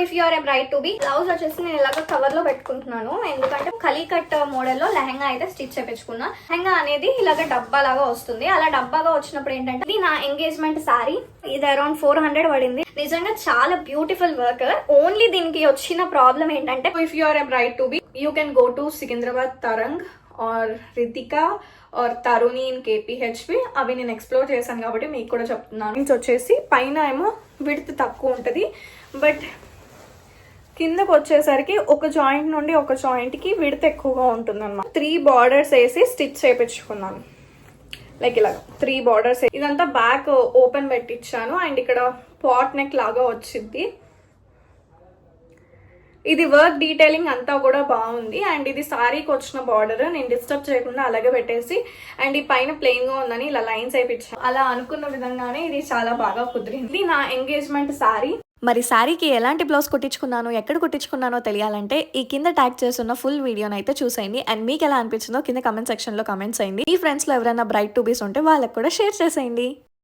If you are a bride to be, blouse వచ్చేసి నేను ఇలాగ కవర్ లో పెట్టుకుంటున్నాను, ఎందుకంటే కలీకట్ మోడల్ లో లెహంగా అయితే స్టిచ్ చేయించుకున్నా. లెహంగా అనేది ఇలాగ డబ్బా లాగా వస్తుంది. అలా డబ్బాగా వచ్చినప్పుడు ఏంటంటే ఇది నా ఎంగేజ్మెంట్ శారీ, ఇది అరౌండ్ 400 పడింది. నిజంగా చాలా బ్యూటిఫుల్ వర్క్. ఓన్లీ దీనికి వచ్చిన ప్రాబ్లం ఏంటంటే if you are a bride to be, you can go to Secunderabad Tarang or Ritika or Taruni in KPHB. అవి నేను ఎక్స్ప్లోర్ చేశాను కాబట్టి మీకు కూడా చెప్తున్నాను. ఇది వచ్చేసి పైన ఏమో విడ్త్ తక్కువ ఉంటుంది, బట్ కిందకు వచ్చేసరికి ఒక జాయింట్ నుండి ఒక జాయింట్కి విడత ఎక్కువగా ఉంటుంది అన్నమాట. 3 బార్డర్స్ వేసి స్టిచ్ చేయించుకున్నాను. లైక్ ఇలాగా 3 బార్డర్స్. ఇదంతా బ్యాక్ ఓపెన్ పెట్టించాను అండ్ ఇక్కడ పాట్ నెక్ లాగా వచ్చింది. ఇది వర్క్ డీటెయిలింగ్ అంతా కూడా బాగుంది. అండ్ ఇది సారీకి వచ్చిన బార్డర్ నేను డిస్టర్బ్ చేయకుండా అలాగే పెట్టేసి, అండ్ ఈ పైన ప్లెయిన్ గా ఉందని ఇలా లైన్స్ వేయించాను. అలా అనుకున్న విధంగానే ఇది చాలా బాగా కుదిరింది. నా ఎంగేజ్మెంట్ సారీ. మరి శారీకి ఎలాంటి బ్లౌజ్ కుట్టించుకున్నాను, ఎక్కడ కుట్టించుకున్నానో తెలియాలంటే ఈ కింద ట్యాగ్ చేస్తున్న ఫుల్ వీడియోని అయితే చూసేయండి. అండ్ మీకు ఎలా అనిపించిందో కింద కమెంట్ సెక్షన్లో కమెంట్స్ చేయండి. మీ ఫ్రెండ్స్లో ఎవరైనా బ్రైడ్ టు బీస్ ఉంటే వాళ్ళకి కూడా షేర్ చేసేయండి.